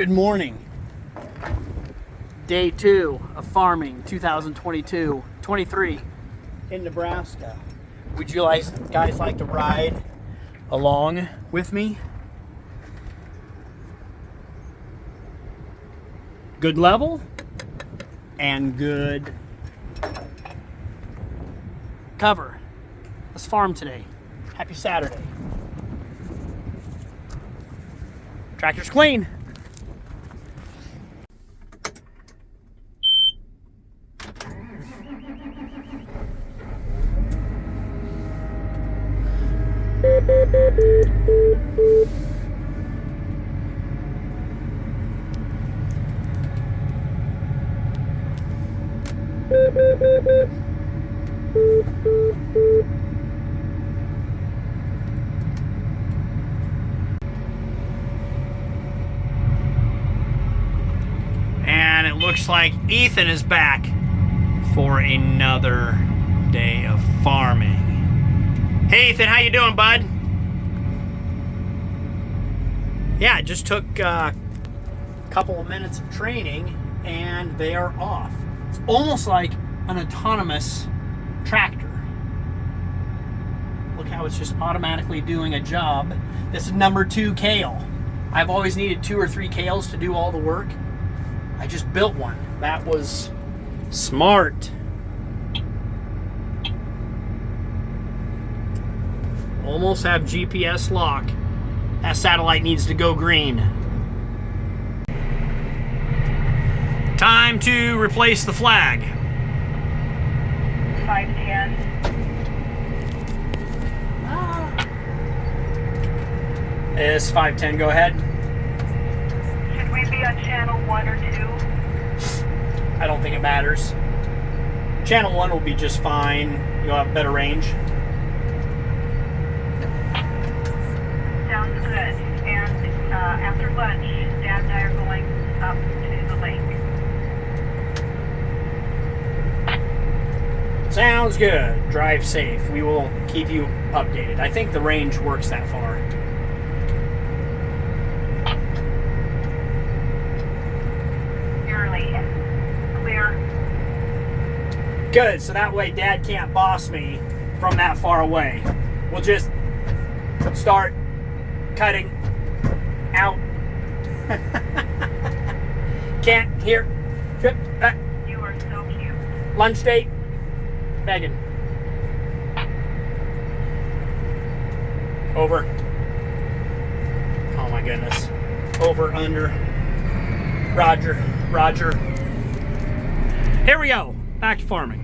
Good morning. Day 2 of farming 2022-23 in Nebraska. Would you guys like to ride along with me? Good level and good cover. Let's farm today. Happy Saturday. Tractor's clean. And it looks like Ethan is back for another day of farming. Hey Ethan, how you doing, bud? Yeah, it just took a couple of minutes of training and they are off. It's almost like an autonomous tractor. Look how it's just automatically doing a job. This is number 2 kale. I've always needed 2 or 3 kales to do all the work. I just built one. That was smart. Almost have GPS lock. That satellite needs to go green. Time to replace the flag. 510. It's 510, go ahead. Should we be on channel 1 or 2? I don't think it matters. Channel 1 will be just fine. You'll have better range. Sounds good. And after lunch, Dad and I are going up to the lake. Sounds good. Drive safe. We will keep you updated. I think the range works that far. Early. Clear. Good, so that way Dad can't boss me from that far away. We'll just start cutting out. Can't hear. Trip. You are so cute. Lunch date. Megan. Over. Oh my goodness. Over, under. Roger. Roger. Here we go. Back to farming.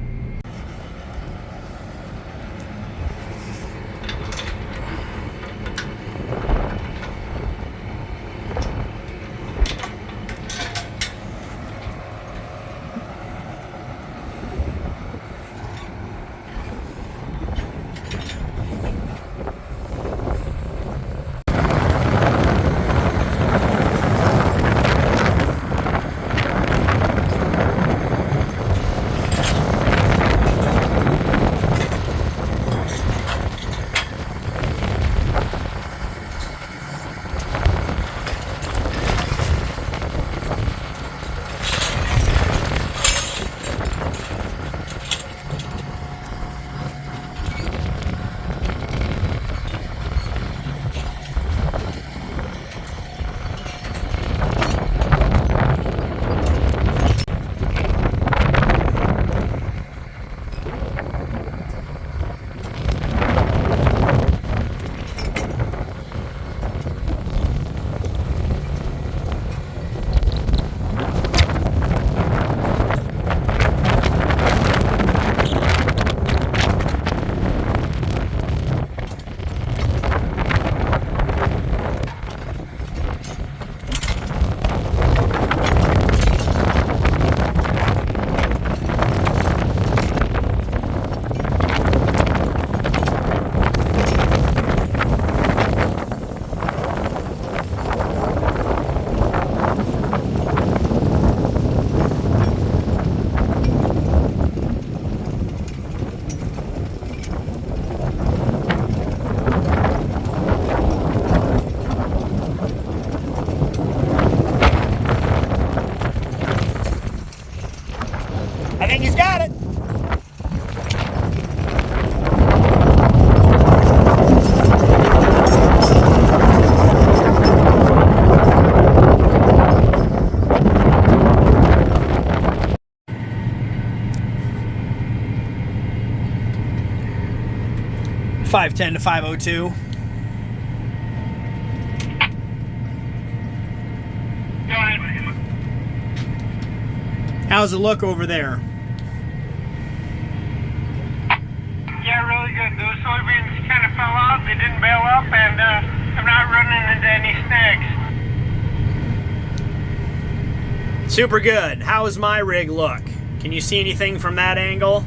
510 to 502. Go ahead. How's it look over there? Yeah, really good. Those soybeans kind of fell out. They didn't bail up, and I'm not running into any snags. Super good. How does my rig look? Can you see anything from that angle?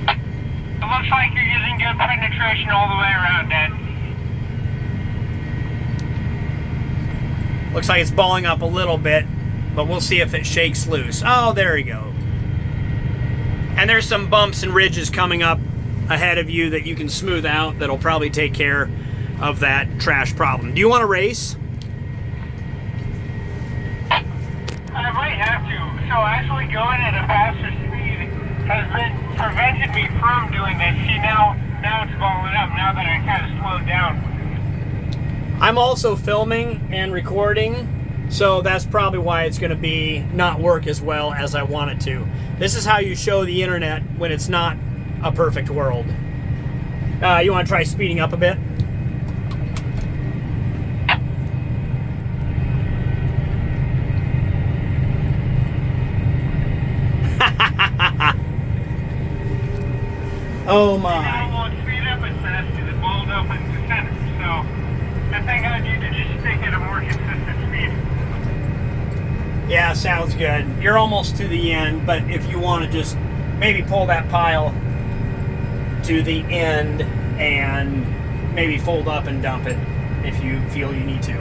It looks like you're getting good penetration all the way around, Dad. Looks like it's balling up a little bit, but we'll see if it shakes loose. Oh, there you go. And there's some bumps and ridges coming up ahead of you that you can smooth out that'll probably take care of that trash problem. Do you want to race? I might have to. So actually going at a faster speed has been prevented me from doing this. See, now it's balling up now that I kind of slowed down. I'm also filming and recording, so that's probably why it's going to be not work as well as I want it to. This is how you show the internet when it's not a perfect world. You want to try speeding up a bit? Oh my. I won't speed up as fast because it balled up in the center. So I think I need to just stick at a more consistent speed. Yeah, sounds good. You're almost to the end, but if you want to just maybe pull that pile to the end and maybe fold up and dump it if you feel you need to.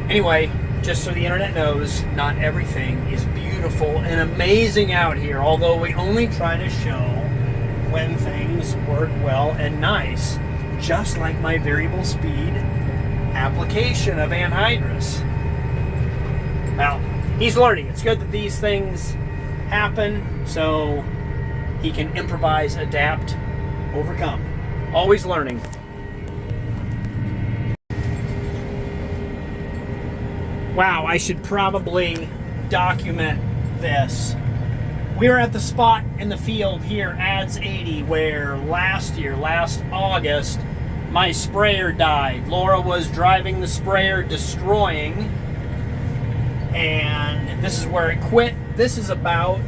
Anyway, just so the internet knows, not everything is beautiful and amazing out here, although we only try to show when things work well and nice, just like my variable speed application of anhydrous. Well, he's learning. It's good that these things happen so he can improvise, adapt, overcome. Always learning. Wow, I should probably document this. We were at the spot in the field here, ADS 80, where last August, my sprayer died. Laura was driving the sprayer, destroying, and this is where it quit. This is about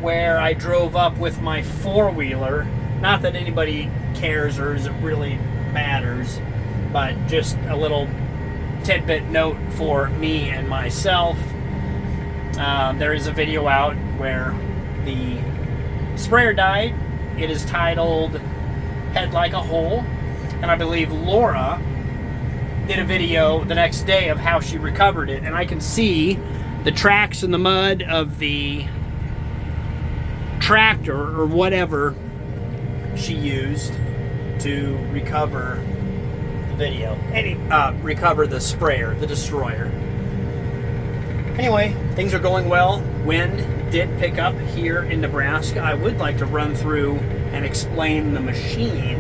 where I drove up with my four-wheeler. Not that anybody cares or it really matters, but just a little tidbit note for me and myself. There is a video out where the sprayer died. It is titled Head Like a Hole, and I believe Laura did a video the next day of how she recovered it, and I can see the tracks in the mud of the tractor or whatever she used to recover video. Recover the sprayer, the destroyer. Anyway, things are going well. Wind did pick up here in Nebraska. I would like to run through and explain the machine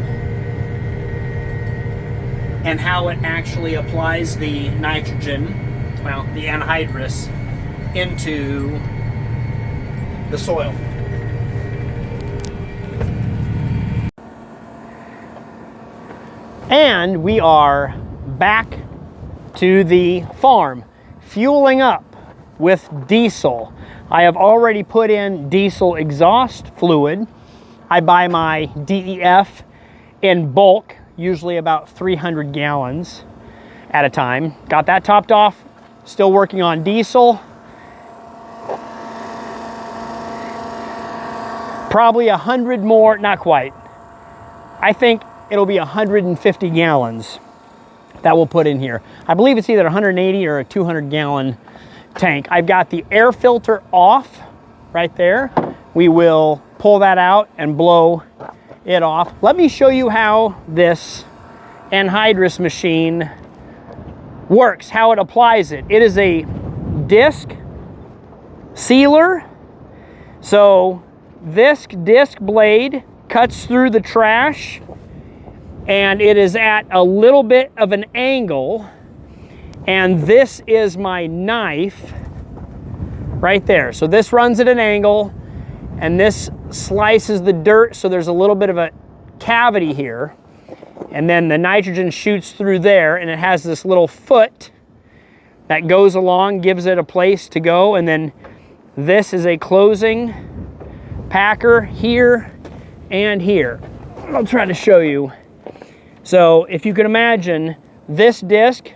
and how it actually applies the nitrogen, well, the anhydrous, into the soil. And we are back to the farm, fueling up with diesel. I have already put in diesel exhaust fluid. I buy my DEF in bulk, usually about 300 gallons at a time. Got that topped off, still working on diesel. Probably 100 more, not quite. I think it'll be 150 gallons that we'll put in here. I believe it's either 180 or a 200 gallon tank. I've got the air filter off right there. We will pull that out and blow it off. Let me show you how this anhydrous machine works, how it applies it. It is a disc sealer. So this disc blade cuts through the trash, and it is at a little bit of an angle, and this is my knife right there. So this runs at an angle, and this slices the dirt, so there's a little bit of a cavity here, and then the nitrogen shoots through there, and it has this little foot that goes along, gives it a place to go, and then this is a closing packer here and here. I'll try to show you. So if you can imagine, this disc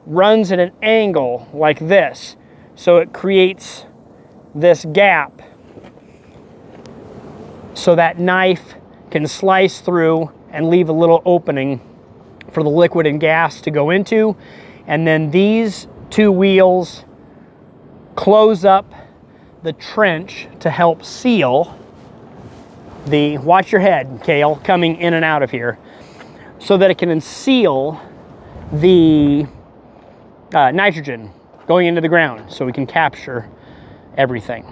runs at an angle like this, so it creates this gap so that knife can slice through and leave a little opening for the liquid and gas to go into. And then these two wheels close up the trench to help seal the, watch your head, Kale, coming in and out of here, so that it can seal the nitrogen going into the ground so we can capture everything.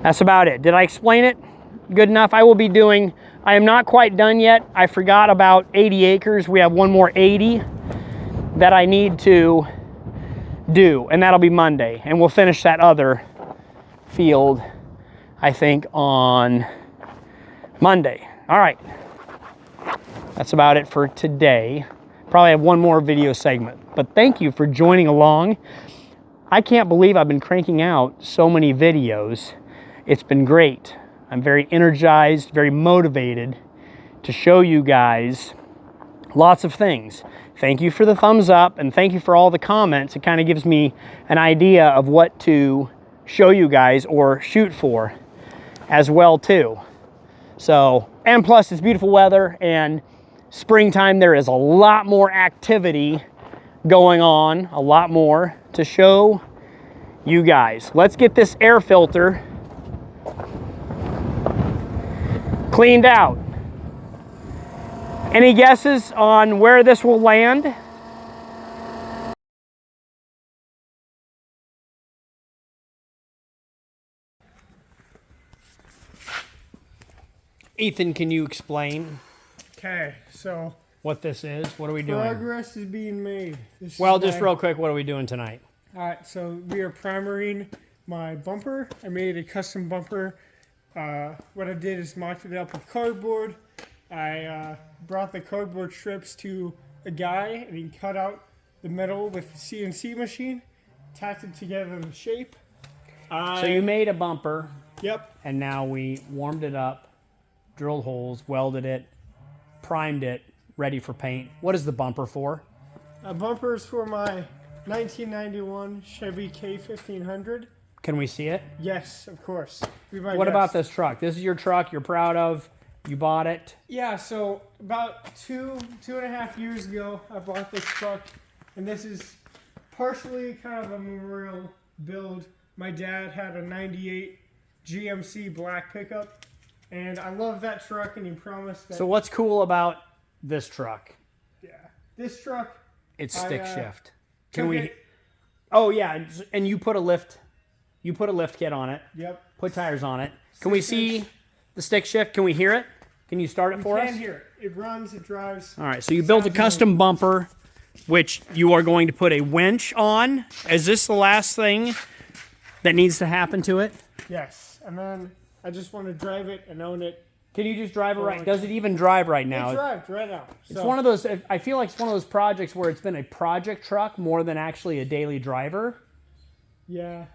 That's about it. Did I explain it good enough? I will be doing, I am not quite done yet. I forgot about 80 acres. We have one more 80 that I need to do, and that'll be Monday. And we'll finish that other field, I think, on Monday. All right. That's about it for today. Probably have one more video segment, but thank you for joining along. I can't believe I've been cranking out so many videos. It's been great. I'm very energized, very motivated to show you guys lots of things. Thank you for the thumbs up, and thank you for all the comments. It kind of gives me an idea of what to show you guys or shoot for as well too. So, and plus it's beautiful weather and springtime. There is a lot more activity going on, a lot more to show you guys. Let's get this air filter cleaned out. Any guesses on where this will land? Ethan, can you explain Okay, so what this is? What are we doing? progress is being made. Well, just real quick, what are we doing tonight? All right, so we are primering my bumper. I made a custom bumper. What I did is mocked it up with cardboard. I brought the cardboard strips to a guy, and he cut out the metal with a CNC machine, tacked it together in shape. So you made a bumper, Yep. and now we warmed it up, drilled holes, welded it, primed it, ready for paint. What is the bumper for? A bumper is for my 1991 Chevy K1500. Can we see it? Yes, of course. What about this truck? This is your truck you're proud of. You bought it. Yeah, so about two and a half years ago, I bought this truck, and this is partially kind of a memorial build. My dad had a 98 GMC black pickup, and I love that truck, and he promised that. So what's cool about this truck? Yeah, this truck. It's stick shift. Can took we? it- Oh yeah, and you put a lift. You put a lift kit on it. Yep. Put tires on it. Can we 6 see inch. the stick shift? Can we hear it? Can you start it for us? You can hear it. It runs. It drives. All right. So you built a custom bumper, which you are going to put a winch on. Is this the last thing that needs to happen to it? Yes, and then I just want to drive it and own it. Can you just drive it right? Does it even drive right now? It drives right now. It's one of those. I feel like it's one of those projects where it's been a project truck more than actually a daily driver. Yeah.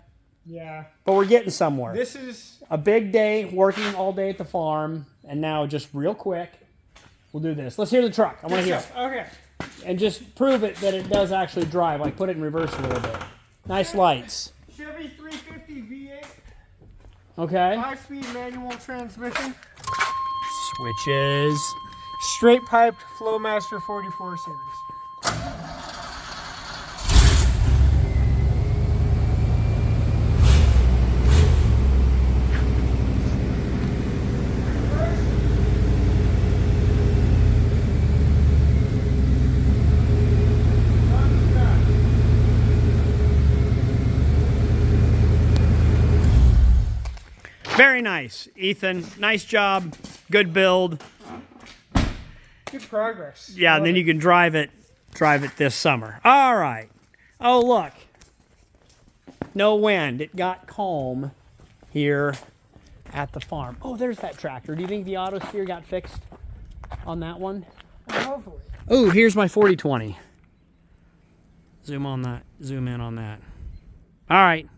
Yeah. But we're getting somewhere. This is A big day, working all day at the farm, and now just real quick, we'll do this. Let's hear the truck. I want to hear it. Okay. And just prove it that it does actually drive. Like put it in reverse a little bit. Nice lights. Chevy 350 V8, Okay. 5-speed manual transmission, Switches. straight piped Flowmaster 44 series. Very nice, Ethan. Nice job. Good build. Good progress. Yeah, and then you can drive it this summer. All right. Oh, look. No wind. It got calm here at the farm. Oh, there's that tractor. Do you think the auto steer got fixed on that one? Hopefully. Oh, here's my 40/20. Zoom on that. Zoom in on that. All right.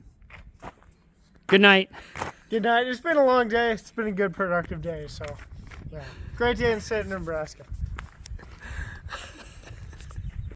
Good night. Good night. It's been a long day. It's been a good, productive day. So, yeah. Great day in Nebraska.